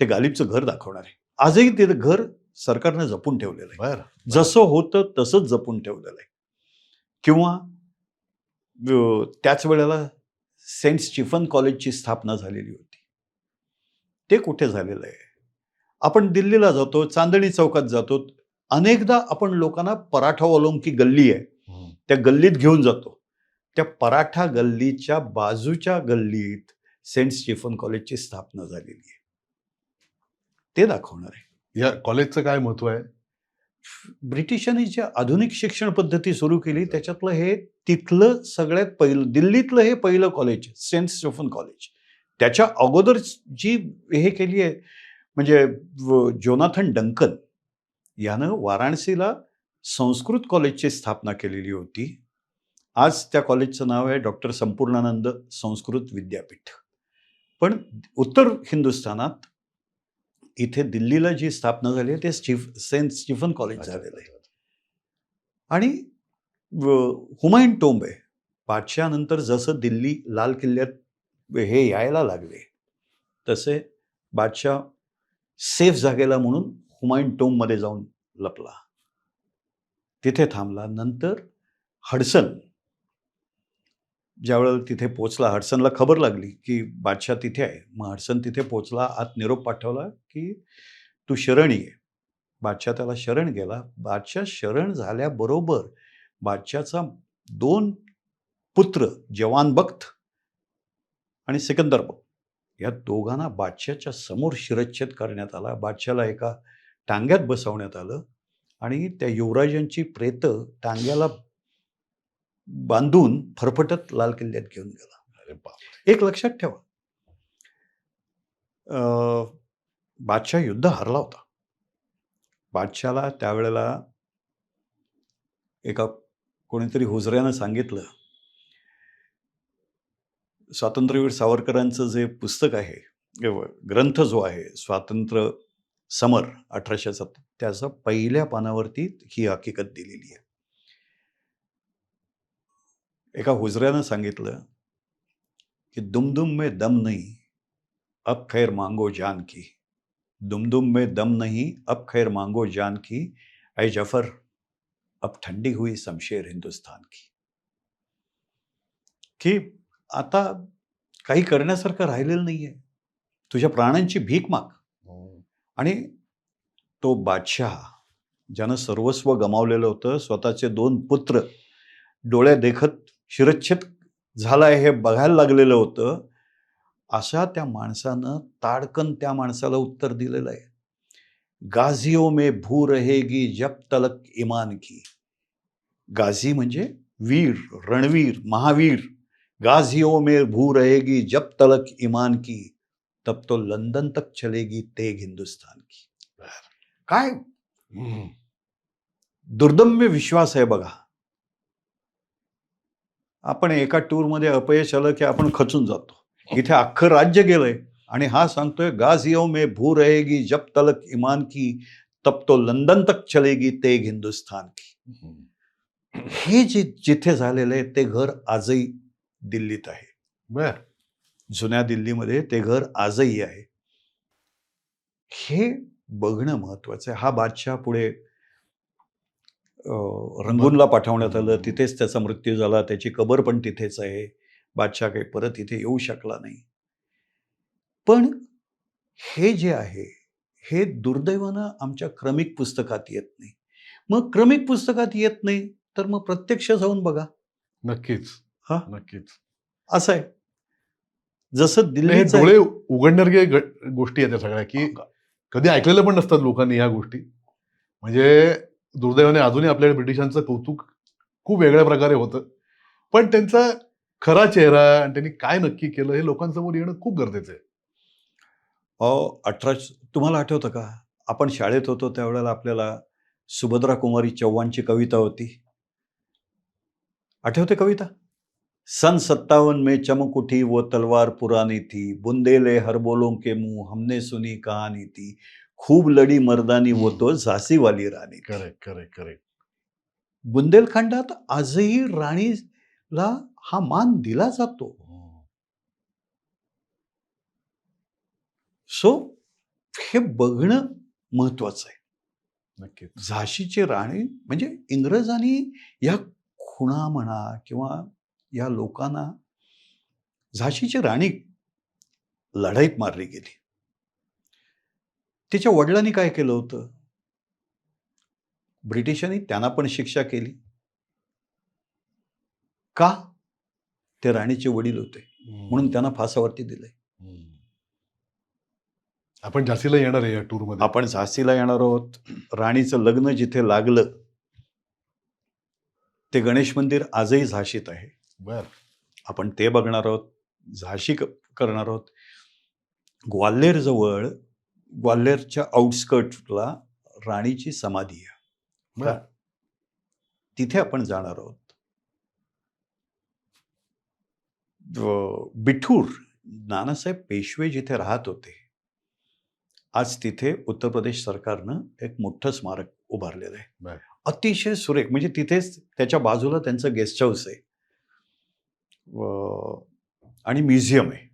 ते गालिबचं घर दाखवणार आहे. आजही ते घर सरकारनं जपून ठेवलेलं आहे. जसं होतं तसंच जपून ठेवलेलं आहे. किंवा त्याच वेळेला सेंट स्टीफन कॉलेजची स्थापना झालेली होती. ते कुठे झालेलं आहे? आपण दिल्लीला जातो, चांदणी चौकात जातो. अनेकदा आपण लोकांना पराठा ओलोंकी गल्ली आहे त्या गल्लीत घेऊन जातो. त्या पराठा गल्लीच्या बाजूच्या गल्लीत सेंट स्टीफन कॉलेजची स्थापना झालेली आहे. ते दाखवणार आहे. या कॉलेजचं काय महत्व आहे? ब्रिटिशांनी जी आधुनिक शिक्षण पद्धती सुरू केली त्याच्यातलं हे तिथलं सगळ्यात पहिलं, दिल्लीतलं हे पहिलं कॉलेज सेंट स्टीफन कॉलेज. त्याच्या अगोदर जी हे केली आहे, म्हणजे जोनाथन डंकन यानं वाराणसीला संस्कृत कॉलेजची स्थापना केलेली होती. आज त्या कॉलेजचं नाव आहे डॉक्टर संपूर्णानंद संस्कृत विद्यापीठ. पण उत्तर हिंदुस्थानात इथे दिल्लीला जी स्थापना झाली आहे ते सेंट स्टीफन कॉलेज झालेलं आहे. आणि हुमायून टोंब आहे. बादशहानंतर जसं दिल्ली लाल किल्ल्यात हे यायला लागले तसे बादशाह सेफ जागेला म्हणून हुमायून टोंबमध्ये जाऊन लपला, तिथे थांबला. नंतर हडसन ज्यावेळेला तिथे पोचला, हडसनला खबर लागली की बादशाह तिथे आहे. मग हडसन तिथे पोचला, आत निरोप पाठवला की तू शरण ये. बादशाह त्याला शरण गेला. बादशाह शरण झाल्याबरोबर बादशाहचा 2 पुत्र जवान बख्त आणि सिकंदर बख्त या दोघांना बादशाहच्या समोर शिरच्छेद करण्यात आला. बादशाहला एका टांग्यात बसवण्यात आलं आणि त्या युवराजांची प्रेतं टांग्याला बांधून फरफटत लाल किल्ल्यात घेऊन गेला. अरे बाप. एक लक्षात ठेवा, बादशाह युद्ध हरला होता. बादशाहला त्यावेळेला एका कोणीतरी हुजऱ्यानं सांगितलं, स्वातंत्र्यवीर सावरकरांचं जे पुस्तक आहे, ग्रंथ जो आहे स्वातंत्र्य समर 1870, त्याचा पहिल्या पानावरती ही हकीकत दिलेली आहे. एका हुजऱ्यानं सांगितलं की दुमदुम में दम नहीं अब खैर मांगो जान की, दुमदुम में दम नहीं अब खैर मांगो जान की, ऐ जफर अब ठंडी हुई शमशेर हिंदुस्तान की. की आता काही करण्यासारखं राहिलेलं नाहीये, तुझ्या प्राणांची भीक माग. आणि तो बादशाह ज्यानं सर्वस्व गमावलेलं होतं, स्वतःचे 2 पुत्र डोळ्या देखत शिरच्छेद झालाय हे बघायला लागलेलं होतं, अशा त्या माणसानं ताडकन त्या माणसाला उत्तर दिलेलं आहे, गाझियों में भू रहेगी जब तलक ईमान की. गाझी म्हणजे वीर, रणवीर, महावीर. गाझियों में भू रहेगी जब तलक ईमान की, तब तो लंदन तक चलेगी तेग हिंदुस्तान की. काय दुर्दम्य विश्वास आहे बघा. आपण एका टूरमध्ये अपयश आलं की आपण खचून जातो. इथे अख्खं राज्य गेलंय आणि हा सांगतोय गाझियों में भू रहेगी जब तलक ईमान की, तब तो लंदन तक चलेगी तेग हिंदुस्तान की. हे जे जिथे झालेलं आहे ते घर आजही दिल्लीत आहे. बर. जुन्या दिल्लीमध्ये ते घर आजही आहे. हे बघणं महत्वाचं आहे. हा बादशाह पुढे रंगूनला पाठवण्यात आलं, तिथेच त्याचा मृत्यू झाला. त्याची कबर पण तिथेच आहे. बादशाह काही परत इथे येऊ शकला नाही. पण हे जे आहे हे दुर्दैवानं आमच्या क्रमिक पुस्तकात येत नाही. मग क्रमिक पुस्तकात येत नाही तर मग प्रत्यक्ष जाऊन बघा. नक्कीच. हा, नक्कीच. असं आहे. जसं हे दिल्लीचं डोळे उघडणाऱ्या गोष्टी आहेत त्या सगळ्या, की कधी ऐकलेलं पण नसतात लोकांनी ह्या गोष्टी. म्हणजे दुर्दैवाने अजूनही आपल्याकडे ब्रिटिशांचं कौतुक खूप वेगळ्या प्रकारे होतं, पण त्यांचा खरा चेहरा आणि त्यांनी काय नक्की केलं हे लोकांसमोर येणं खूप गरजेचं आहे. तुम्हाला आठवतं का, आपण शाळेत होतो त्यावेळेला आपल्याला सुभद्रा कुमारी चौहानची कविता होती. आठवते कविता? सन 57 में चमक उठी वो तलवार पुरानी थी, बुंदेले हर बोलों के मुंह हमने सुनी कहानी थी, खूब लड़ी मर्दानी वो तो झांसी वाली राणी. Correct correct correct. बुंदेलखंडात आजही राणीला हा मान दिला जातो. सो हे बघणं महत्वाचं आहे. नक्कीच. झाशीची राणी म्हणजे इंग्रजांनी या खुणा म्हणा किंवा या लोकांना, झाशीची राणी लढाईत मारली गेली. तिच्या वडिलांनी काय केलं होतं? ब्रिटिशांनी त्यांना पण शिक्षा केली. का? ते राणीचे वडील होते म्हणून त्यांना फासावरती दिलंय. आपण झाशीला येणार आहे या टूरमध्ये. आपण झाशीला येणार आहोत. राणीचं लग्न जिथे लागलं ते गणेश मंदिर आजही झाशीत आहे. बर. आपण ते बघणार आहोत. झाशी करणार आहोत. ग्वाल्हेरजवळ ग्वाल्हेरच्या आउटस्कर्टला राणीची समाधी आहे. बरं. तिथे आपण जाणार आहोत. बिठूर, नानासाहेब पेशवे जिथे राहत होते, आज तिथे उत्तर प्रदेश सरकारनं एक मोठं स्मारक उभारलेलं आहे. बरं. अतिशय सुरेख, म्हणजे तिथेच त्याच्या बाजूला त्यांचं गेस्ट हाऊस आहे आणि म्युझियम आहे.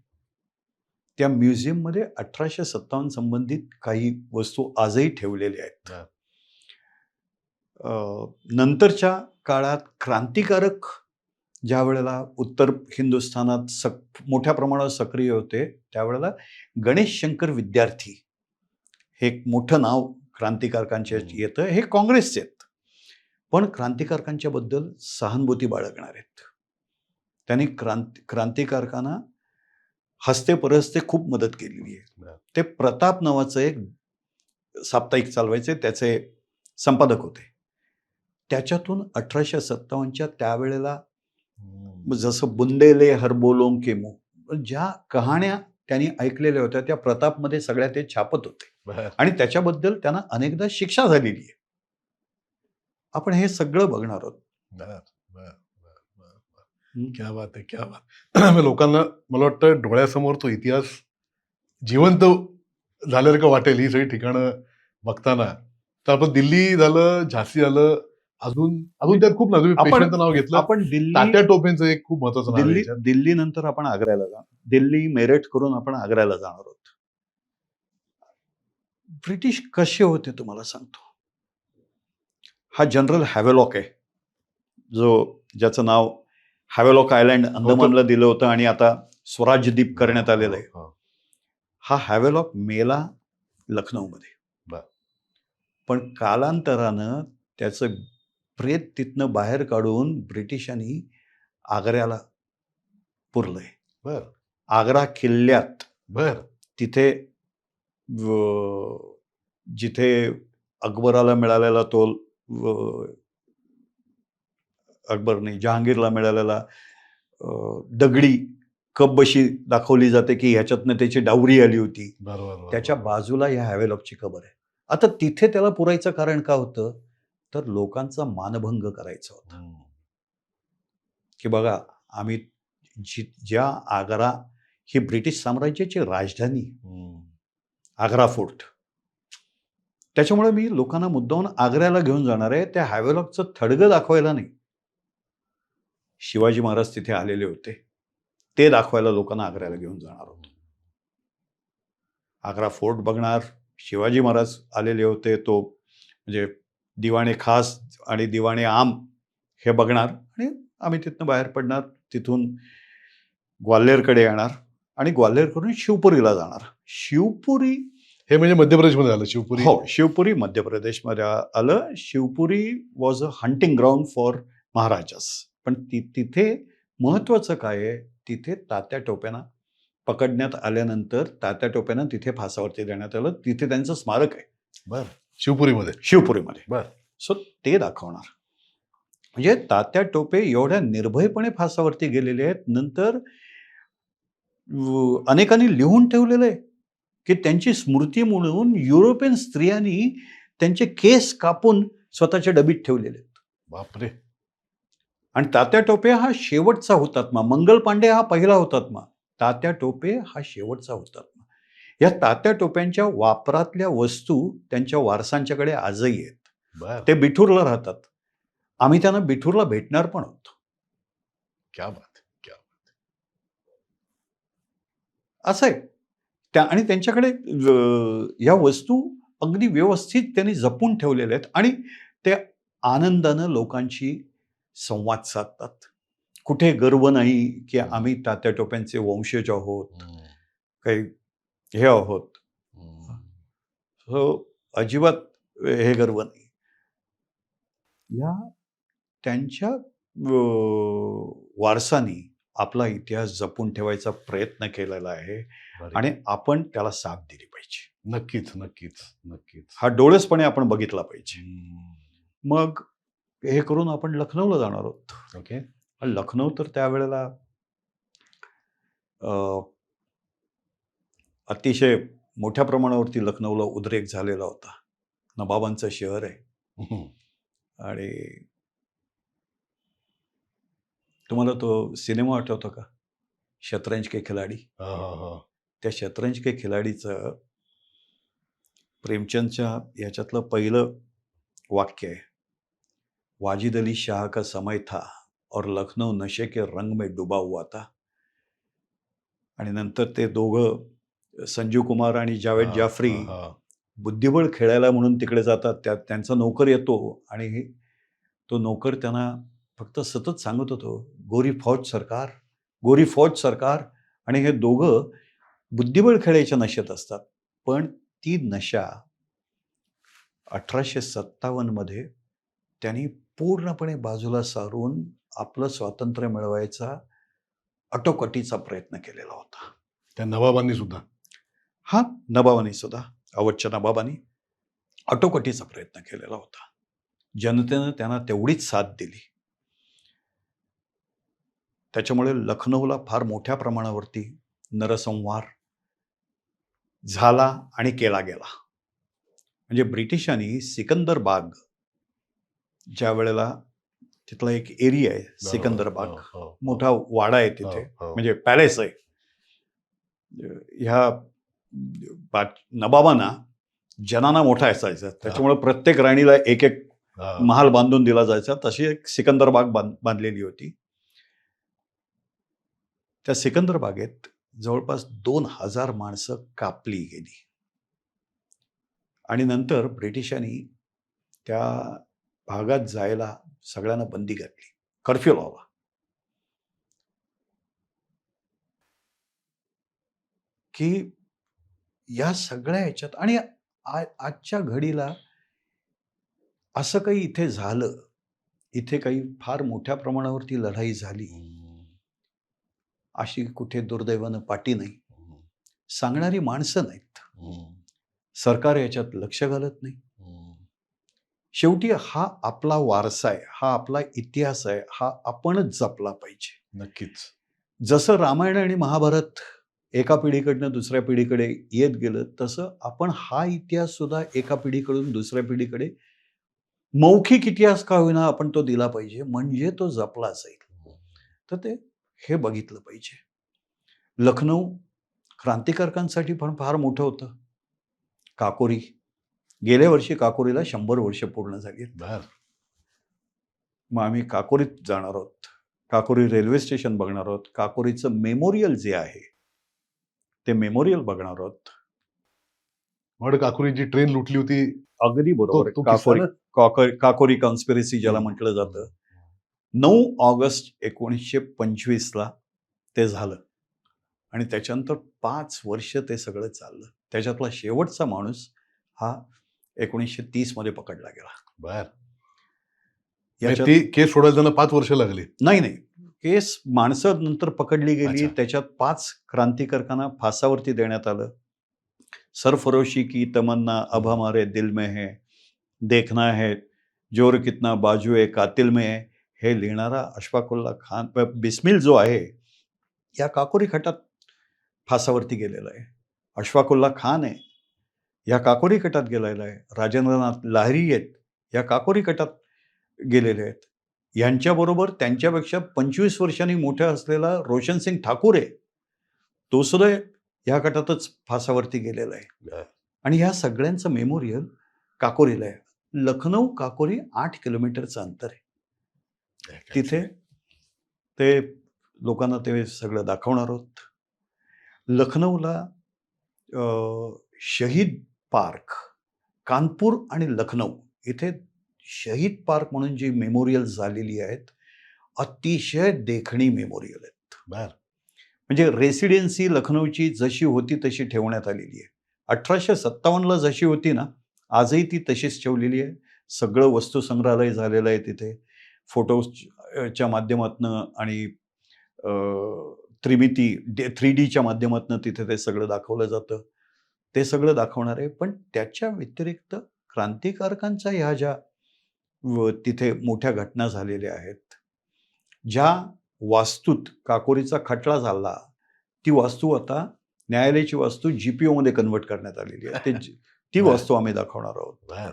त्या म्युझियममध्ये 1857 संबंधित काही वस्तू आजही ठेवलेल्या आहेत. बरं. नंतरच्या काळात क्रांतिकारक ज्या वेळेला उत्तर हिंदुस्थानात मोठ्या प्रमाणावर सक्रिय होते, त्यावेळेला गणेश शंकर विद्यार्थी हे एक मोठं नाव क्रांतिकारकांच्या येतं. हे काँग्रेसचे आहेत, पण क्रांतिकारकांच्या बद्दल सहानुभूती बाळगणार आहेत. त्यांनी क्रांतिकारकांना हस्ते परहस्ते खूप मदत केलेली आहे. ते प्रताप नावाचं एक साप्ताहिक चालवायचे, त्याचे संपादक होते. त्याच्यातून 1857च्या त्यावेळेला जसं बुंदेले हर बोलों के मुंह, ज्या कहाण्या त्यांनी ऐकलेल्या होत्या त्या प्रतापमध्ये सगळ्या ते छापत होते आणि त्याच्याबद्दल त्यांना अनेकदा शिक्षा झालेली आहे. आपण हे सगळं बघणार आहोत. क्या बात आहे, क्या बात. लोकांना मला वाटतं डोळ्यासमोर तो इतिहास जिवंत झाल्यासारखं वाटेल ही सगळी ठिकाणं बघताना. तर आपण दिल्ली झालं, झाशी झालं, अजून त्यात खूप ना, तुम्ही पेशव्यांचं नाव घेतलं. आपण तात्या टोपेंचं एक खूप महत्वाचं नाव आहे. दिल्ली नंतर आपण आग्र्याला जाणार. दिल्ली मेरठ करून आपण आग्र्याला जाणार आहोत. ब्रिटिश कसे होते तुम्हाला सांगतो. हा जनरल हॅवेलॉक आहे, ज्याचं नाव हॅवेलॉक आयलँड अंदमानला दिलं होतं आणि आता स्वराज्य द्वीप करण्यात आलेलं आहे. हा हॅवेलॉक मेला लखनौमध्ये, पण कालांतरानं त्याचं प्रेत तिथनं बाहेर काढून ब्रिटिशांनी आग्र्याला पुरलंय. आग्रा किल्ल्यात तिथे जिथे अकबराला मिळालेला तो अकबर नाही, जहांगीरला मिळालेला दगडी कब्बशी दाखवली जाते की ह्याच्यातनं त्याची डावरी आली होती. त्याच्या बाजूला या हॅवेलॉकची कबर आहे. आता तिथे त्याला पुरायचं कारण का होतं, तर लोकांचा मानभंग करायचा होता की बघा, आम्ही ज्या आग्रा ही ब्रिटिश साम्राज्याची राजधानी, आग्रा फोर्ट, त्याच्यामुळे मी लोकांना मुद्दामून आग्र्याला घेऊन जाणार आहे, त्या हॅवेलॉकचं थडगं दाखवायला नाही. शिवाजी महाराज तिथे आलेले होते ते दाखवायला लोकांना आग्र्याला घेऊन जाणार होतो. आग्रा फोर्ट बघणार, शिवाजी महाराज आलेले होते, तो म्हणजे दिवाणे खास आणि दिवाणे आम हे बघणार आणि आम्ही तिथनं बाहेर पडणार. तिथून ग्वाल्हेरकडे येणार आणि ग्वाल्हेरकडून शिवपुरीला जाणार. शिवपुरी हे म्हणजे मध्य प्रदेशमध्ये आलं. शिवपुरी, हो, शिवपुरी मध्य प्रदेशमध्ये आलं. Shivpuri was a hunting ground for maharajas. पण तिथे महत्वाचं काय आहे, तिथे तात्या टोप्यांना पकडण्यात आल्यानंतर तात्या टोप्यांना तिथे फासावरती देण्यात आलं. तिथे त्यांचं स्मारक आहे. शिवपुरीमध्ये. सो ते दाखवणार. म्हणजे तात्या टोपे एवढ्या निर्भयपणे फासावरती गेलेले आहेत. नंतर अनेकांनी लिहून ठेवलेलं आहे की त्यांची स्मृती म्हणून युरोपियन स्त्रियांनी त्यांचे केस कापून स्वतःच्या डबीत ठेवलेले आहेत. बापरे. आणि तात्या टोपे हा शेवटचा हुतात्मा. मंगल पांडे हा पहिला हुतात्मा, तात्या टोपे हा शेवटचा हुतात्मा. या तात्या टोप्यांच्या वापरातल्या वस्तू त्यांच्या वारसांच्याकडे आजही आहेत. ते बिठूरला राहतात. आम्ही त्यांना बिठूरला भेटणार पण आहोत. क्या बात, क्या बात. असं आहे. आणि त्यांच्याकडे या वस्तू अगदी व्यवस्थित त्यांनी जपून ठेवलेल्या आहेत आणि ते आनंदानं लोकांशी संवाद साधतात. कुठे गर्व नाही की आम्ही तात्या टोप्यांचे वंशज आहोत, काही हे आहोत. अजिबात हे गर्व नाही. या त्यांच्या वारसानी आपला इतिहास जपून ठेवायचा प्रयत्न केलेला आहे आणि आपण त्याला साथ दिली पाहिजे. नक्कीच नक्कीच नक्कीच. हा डोळसपणे आपण बघितला पाहिजे. मग हे करून आपण लखनौला जाणार आहोत. ओके. लखनौ तर त्यावेळेला अतिशय मोठ्या प्रमाणावरती लखनौला उद्रेक झालेला होता. नवाबांचं शहर आहे आणि तुम्हाला तो सिनेमा आठवतो का? शतरंज के खिलाडी. त्या शतरंज के खिलाडीचं प्रेमचंदच्या याच्यातलं पहिलं वाक्य आहे, वाजिद अली शाह का समय था और लखनऊ नशे के रंग में डुबा हुआ था. आणि नंतर ते दोघं संजीव कुमार आणि जावेद जाफरी बुद्धिबळ खेळायला म्हणून तिकडे जातात. त्यांचा नोकर येतो आणि तो नोकर त्यांना फक्त सतत सांगत होतो, गोरी फौज सरकार, गोरी फौज सरकार. आणि हे दोघं बुद्धिबळ खेळायच्या नशेत असतात. पण ती नशा 1857 मध्ये त्यांनी पूर्णपणे बाजूला सारून आपलं स्वातंत्र्य मिळवायचा अटोकटीचा प्रयत्न केलेला होता. त्या नवाबांनी सुद्धा नवाबांनी सुद्धा, अवधच्या नवाबांनी अटोकटीचा प्रयत्न केलेला होता. जनतेनं त्यांना तेवढीच साथ दिली. त्याच्यामुळे लखनौला फार मोठ्या प्रमाणावरती नरसंहार झाला आणि केला गेला. म्हणजे ब्रिटिशांनी सिकंदर बाग, ज्या वेळेला तिथला एक एरिया आहे सिकंदर बाग, मोठा वाडा आहे तिथे, म्हणजे पॅलेस आहे. ह्या नवाबांना जनाना मोठा असायचा, त्याच्यामुळे प्रत्येक राणीला एक एक महाल बांधून दिला जायचा. तशी एक सिकंदर बाग बांधलेली होती. त्या सिकंदर बागेत जवळपास 2000 माणसं कापली गेली आणि नंतर ब्रिटिशांनी त्या भागात जायला सगळ्यांना बंदी घातली, कर्फ्यू लावला. की या सगळ्या ह्याच्यात आणि आजच्या घडीला असं काही इथे झालं, इथे काही फार मोठ्या प्रमाणावरती लढाई झाली, अशी कुठे दुर्दैवानं पाटी नाही. सांगणारी माणसं नाहीत. सरकार याच्यात लक्ष घालत नाही. शेवटी हा आपला वारसा आहे, हा आपला इतिहास आहे, हा आपणच जपला पाहिजे. नक्कीच. जसं रामायण आणि महाभारत एका पिढीकडनं दुसऱ्या पिढीकडे येत गेलं, तसं आपण हा इतिहास सुद्धा एका पिढीकडून दुसऱ्या पिढीकडे मौखिक इतिहास का होईना आपण तो दिला पाहिजे, म्हणजे तो जपला जाईल. तर ते हे बघितलं पाहिजे. लखनौ क्रांतिकारकांसाठी पण फार मोठं होतं. काकोरी, गेल्या वर्षी काकोरीला 100 वर्ष पूर्ण झाली. मग आम्ही काकोरीत जाणार आहोत. काकोरी रेल्वे स्टेशन बघणार आहोत. काकोरीचं मेमोरियल जे आहे ते मेमोरियल बघणार आहोत. काकोरी जी ट्रेन लुटली होती. अगदी बरोबर. काकोरी कॉन्स्पिरसी ज्याला म्हटलं जातं. 9 ऑगस्ट 1925ला ते झालं आणि त्याच्यानंतर 5 वर्ष ते सगळं चाललं. त्याच्यातला शेवटचा माणूस हा 1930 मध्ये पकडला गेला. ती केस सोडायला 5 वर्ष लागली. नाही, केस माणसं नंतर पकडली गेली. त्याच्यात 5 क्रांतिकारकांना फासावरती देण्यात आलं. सरफरोशी की तमन्ना अब हमारे दिल में है, देखना है जोर कितना बाजू कातिल में है, हे लिहिणारा अशफाकुल्ला खान बिस्मिल जो आहे, या काकोरी खटात फासावरती गेलेला आहे. अशफाकुल्ला खान आहे, या काकोरी कटात गेलेला आहे. राजेंद्रनाथ लाहिरी आहेत, या काकोरी कटात गेलेले आहेत. यांच्याबरोबर त्यांच्यापेक्षा 25 वर्षांनी मोठा असलेला रोशन सिंग ठाकूर आहे, तो सुद्धा ह्या गटातच फासावरती गेलेला आहे. आणि ह्या सगळ्यांचं मेमोरियल काकोरीला आहे. लखनौ काकोरी 8 किलोमीटरचं अंतर आहे. तिथे ते लोकांना ते सगळं दाखवणार आहोत. लखनौला शहीद पार्क, कानपूर आणि लखनौ इथे शहीद पार्क म्हणून जी मेमोरियल झालेली आहेत, अतिशय देखणी मेमोरियल आहेत. म्हणजे रेसिडेन्सी लखनौची जशी होती तशी ठेवण्यात आलेली आहे. 1857ला जशी होती ना, आजही ती तशीच ठेवलेली आहे. सगळं वस्तू संग्रहालय झालेलं आहे तिथे. फोटोच्या माध्यमातून आणि त्रिमिती 3Dच्या माध्यमातून तिथे ते सगळं दाखवलं जातं. ते सगळं दाखवणार आहे. पण त्याच्या व्यतिरिक्त क्रांतिकारकांच्या ह्या ज्या तिथे मोठ्या घटना झालेल्या आहेत, ज्या वास्तूत काकोरीचा खटला झाला, ती वास्तू आता न्यायालयाची वास्तू GPO मध्ये कन्वर्ट करण्यात आलेली आहे. ती बरं. वास्तू आम्ही दाखवणार आहोत. बरं.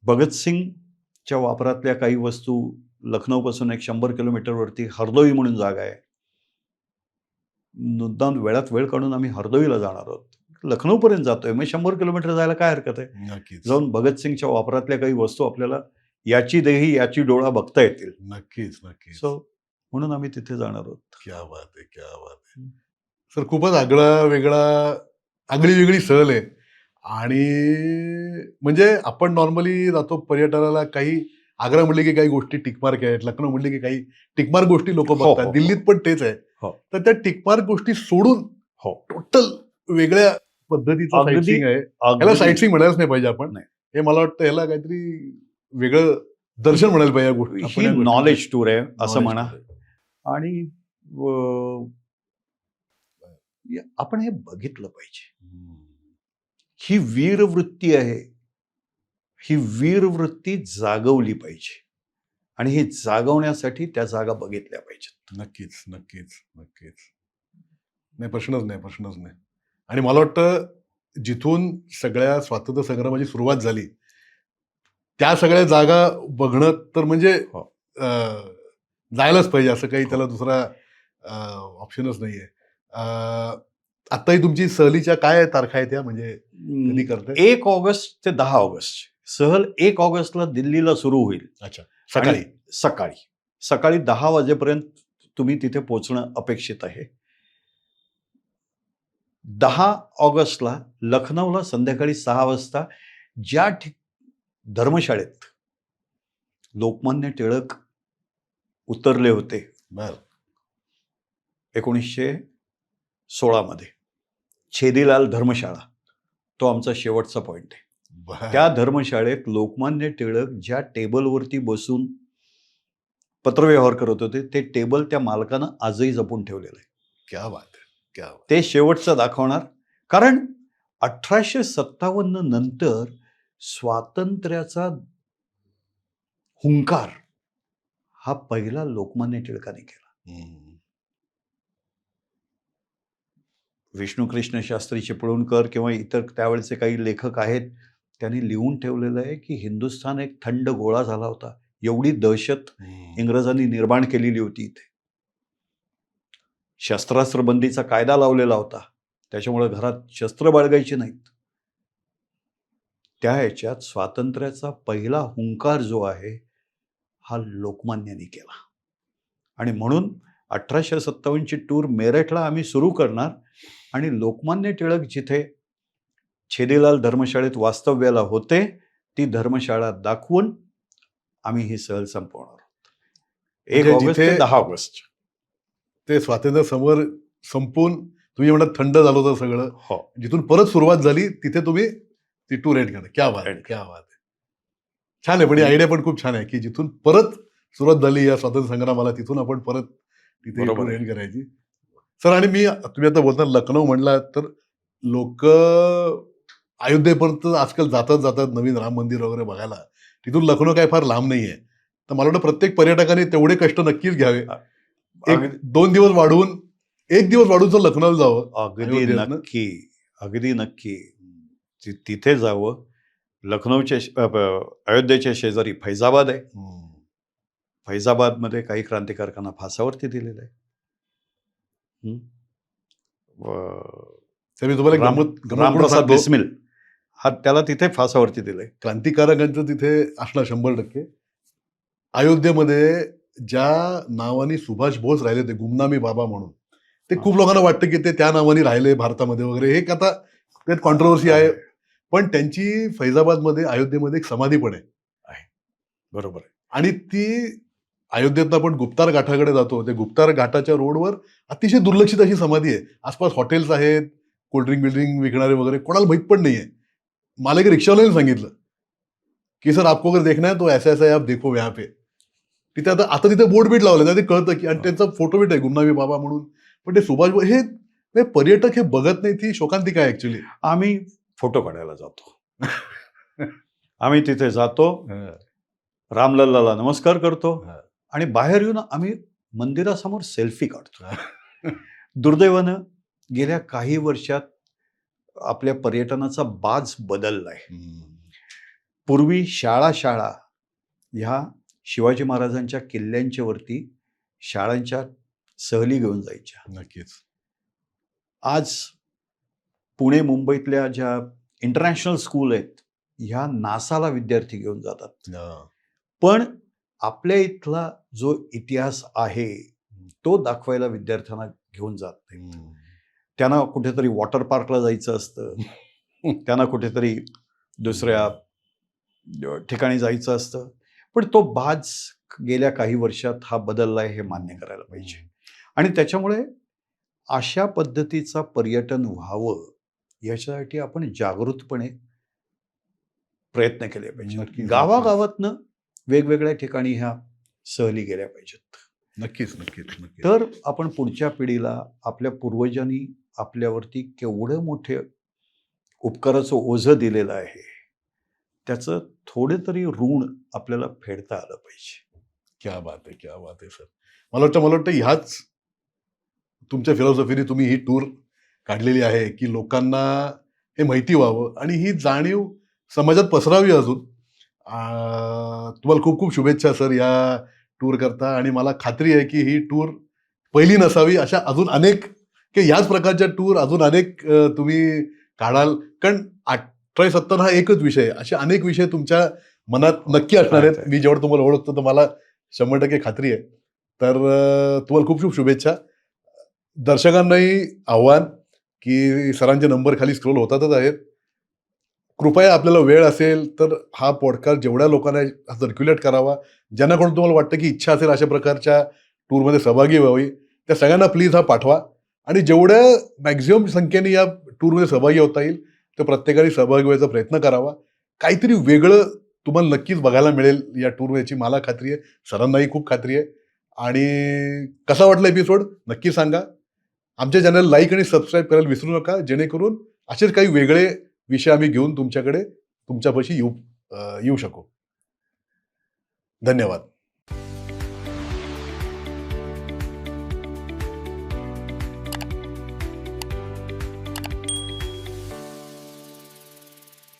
भगतसिंगच्या वापरातल्या काही वस्तू लखनौपासून एक 100 किलोमीटरवरती हरदोई म्हणून जागा आहे. मुद्दाम वेळात वेळ काढून आम्ही हरदोईला जाणार आहोत. लखनौपर्यंत जातोय, मग 100 किलोमीटर जायला काय हरकत आहे? नक्कीच जाऊन भगतसिंगच्या वापरातल्या काही वस्तू आपल्याला याची देही याची डोळा बघता येतील. नक्कीच नक्कीच. सो म्हणून आम्ही तिथे जाणार आहोत. क्या बात आहे, क्या बात आहे. सर खूपच आगळा वेगळा आगळी वेगळी सहल आहे. आणि म्हणजे आपण नॉर्मली जातो पर्यटनाला, काही आग्रा म्हटले की काही गोष्टी टिकमार्क आहेत, लखनौ म्हटले की काही टिकमार्क गोष्टी लोक हो, बघतात, हो. दिल्लीत पण तेच आहे. हो. तर त्या टिकमार्क गोष्टी सोडून हो. टोटल वेगळ्या पद्धतीचं अगदी- साईटसिंग आहे. याला अगदी- साईटसिंग म्हणायलाच नाही पाहिजे आपण. नाही. हे मला वाटतं ह्याला काहीतरी वेगळं दर्शन म्हणायला पाहिजे या गोष्टी. आपण ही या गोष्टींचं नॉलेज टूर आहे असं knowledge म्हणा. आहे. आणि आपण हे बघितलं पाहिजे. ही वीरवृत्ती आहे. ही वीरवृत्ती जागवली पाहिजे आणि ही जागवण्यासाठी त्या जागा बघितल्या पाहिजेत. नक्कीच नक्कीच नक्कीच. नाही, प्रश्नच नाही. आणि मला वाटतं जिथून सगळ्या स्वातंत्र्य संग्रामाची सुरुवात झाली त्या सगळ्या जागा बघणं तर म्हणजे हो. जायलाच पाहिजे, असं काही त्याला दुसरा ऑप्शनच नाहीये. आत्ताही तुमची सहलीच्या काय तारखा आहेत त्या, म्हणजे कधी करताय? 1 ऑगस्ट ते 10 ऑगस्ट सहल 1 ऑगस्टला दिल्लीला सुरू होईल. अच्छा, सकाळी. सकाळी 10 वाजेपर्यंत तुम्ही तिथे पोहोचणं अपेक्षित आहे. 10 ऑगस्टला लखनौला संध्याकाळी 6 वाजता ज्या धर्मशाळेत लोकमान्य टिळक उतरले होते बर 1916 मध्ये, छेदीलाल धर्मशाळा, तो आमचा शेवटचा पॉइंट आहे. बर. त्या धर्मशाळेत लोकमान्य टिळक ज्या टेबलवरती बसून पत्रव्यवहार करत होते ते टेबल त्या मालकानं आजही जपून ठेवलेलं आहे. क्या बात आहे, क्या बात. ते शेवटचं दाखवणार. कारण 1857 नंतर स्वातंत्र्याचा हुंकार हा पहिला लोकमान्य टिळकाने केला. विष्णू कृष्ण शास्त्री चिपळूणकर किंवा इतर त्यावेळेचे काही लेखक आहेत, त्यांनी लिहून ठेवलेलं आहे की हिंदुस्थान एक थंड गोळा झाला होता. एवढी दहशत इंग्रजांनी निर्माण केलेली होती इथे. शस्त्रास्त्र बंदीचा कायदा लावलेला होता, त्याच्यामुळे घरात शस्त्र बाळगायची नाहीत. त्या ह्याच्यात स्वातंत्र्याचा पहिला हुंकार जो आहे हा लोकमान्यांनी केला. आणि म्हणून 1857ची टूर मेरठला आम्ही सुरू करणार आणि लोकमान्य टिळक जिथे छेदीलाल धर्मशाळेत वास्तव्याला होते ती धर्मशाळा दाखवून आम्ही ही सहल संपवणार आहोत. 1 म्हणजे ऑगस्ट ते जिथे- 10 ऑगस्ट. ते स्वातंत्र्य समर संपून तुम्ही म्हणत थंड झालं होतं सगळं, हो. जिथून परत सुरुवात झाली तिथे तुम्ही ती टूर एंड करा. क्या बात आहे, क्या बात आहे. छान आहे. पण ही आयडिया पण खूप छान आहे की जिथून परत सुरुवात झाली या स्वातंत्र्य संग्रामाला तिथून आपण परत तिथे बरोबर टूर आहे. एंड करायची. सर, आणि तुम्ही आता बोलता लखनौ म्हणला तर लोक अयोध्येपर्यंत आजकाल जातात नवीन राम मंदिर वगैरे बघायला. तिथून लखनौ काय फार लांब नाहीये. तर मला वाटतं प्रत्येक पर्यटकाने तेवढे कष्ट नक्कीच घ्यावे. अगदी- 2 दिवस वाढवून 1 दिवस वाढून जर लखनौला जावं. अगदी अयोध्येतनं? अगदी नक्की तिथे जावं. लखनौच्या अयोध्येच्या शेजारी फैजाबाद आहे. फैजाबादमध्ये काही क्रांतिकारकांना फासावरती दिलेलं आहे. तर मी तुम्हाला राम- गंमत रामप्रसाद सांगतो. बिस्मिल हा त्याला तिथे फासावरती दिलंय. क्रांतिकारकांचं तिथे असणार 100%. अयोध्येमध्ये ज्या नावाने सुभाष बोस राहिले ते गुमनामी बाबा म्हणून, ते खूप लोकांना वाटतं की ते त्या नावाने राहिले भारतामध्ये वगैरे. हे आता त्यात कॉन्ट्रोवर्सी आहे. पण त्यांची फैजाबादमध्ये अयोध्येमध्ये एक समाधी पण आहे. बरोबर आहे. आणि ती अयोध्येत आपण गुप्तार घाटाकडे जातो, ते गुप्तार घाटाच्या रोडवर अतिशय दुर्लक्षित अशी समाधी आहे. आसपास हॉटेल्स आहेत, कोल्ड्रिंक बिल्ड्रिंक विकणारे वगैरे, कोणाला माहीत पण नाहीये. मला एक रिक्षावाल्याने सांगितलं की सर आपको अगर देखना है तो ऐसा ऐसा है, आप देखो यहाँ पे. तिथे आता तिथे बोर्ड बीट लावले ना, ते कळतं की, आणि त्यांचा फोटो बीट आहे गुमनामी बाबा म्हणून. पण ते सुभाष हे पर्यटक हे बघत नाही, ती शोकांतिका आहे ऍक्च्युली. आम्ही फोटो काढायला जातो. आम्ही तिथे जातो, रामलल्लाला नमस्कार करतो आणि बाहेर येऊन आम्ही मंदिरासमोर सेल्फी काढतो. दुर्दैवानं गेल्या काही वर्षात आपल्या पर्यटनाचा बाज बदललाय. पूर्वी शाळा ह्या शिवाजी महाराजांच्या किल्ल्यांच्या वरती शाळांच्या सहली घेऊन जायच्या. नक्कीच. आज पुणे मुंबईतल्या ज्या इंटरनॅशनल स्कूल आहेत ह्या नासाला विद्यार्थी घेऊन जातात. पण आपल्या इथला जो इतिहास आहे तो दाखवायला विद्यार्थ्यांना घेऊन जात नाही. त्यांना कुठेतरी वॉटर पार्कला जायचं असतं, त्यांना कुठेतरी दुसऱ्या ठिकाणी जायचं असतं. पण तो बाज गेल्या काही वर्षात हा बदललाय हे मान्य करायला पाहिजे. आणि त्याच्यामुळे अशा पद्धतीचा पर्यटन व्हावं याच्यासाठी आपण जागृतपणे प्रयत्न केले पाहिजे. नक्कीच. गावागावातनं वेगवेगळ्या ठिकाणी ह्या सहली गेल्या पाहिजेत. नक्कीच. तर आपण पुढच्या पिढीला आपल्या पूर्वजांनी आपल्यावरती केवढं मोठे उपकाराचं ओझं दिलेलं आहे त्याचं थोडे तरी ऋण आपल्याला फेडता आलं पाहिजे. क्या बात आहे सर. मला वाटतं ह्याच तुमच्या फिलॉसॉफीने तुम्ही ही टूर काढलेली आहे की लोकांना हे माहिती व्हावं आणि ही जाणीव समाजात पसरावी. अजून तुम्हाला खूप खूप शुभेच्छा सर या टूर करता. आणि मला खात्री आहे की ही टूर पहिली नसावी, अशा अजून अनेक की याच प्रकारच्या टूर अजून अनेक तुम्ही काढाल. कारण 1870 हा एकच विषय, असे अनेक विषय तुमच्या मनात नक्की असणार आहेत. मी जेवढं तुम्हाला ओळखतो तर मला 100% खात्री आहे. तर तुम्हाला खूप खूप शुभेच्छा. दर्शकांनाही आव्हान की सरांचे नंबर खाली स्क्रोल होतातच आहेत. कृपया आपल्याला वेळ असेल तर हा पॉडकास्ट जेवढ्या लोकांना सर्क्युलेट करावा, ज्यांनाकडून तुम्हाला वाटतं की इच्छा असेल अशा प्रकारच्या टूरमध्ये सहभागी व्हावी, त्या सगळ्यांना प्लीज हा पाठवा. आणि जेवढ्या मॅक्झिमम संख्येने या टूरमध्ये सहभागी होता येईल तर प्रत्येकाने सहभागी व्हायचा प्रयत्न करावा. काहीतरी वेगळं तुम्हाला नक्कीच बघायला मिळेल या टूर याची मला खात्री आहे, सरांनाही खूप खात्री आहे. आणि कसा वाटला एपिसोड नक्की सांगा. आमच्या चॅनल लाईक आणि सबस्क्राईब करायला विसरू नका, जेणेकरून असेच काही वेगळे विषय आम्ही घेऊन तुमच्यापाशी येऊ शकू. धन्यवाद.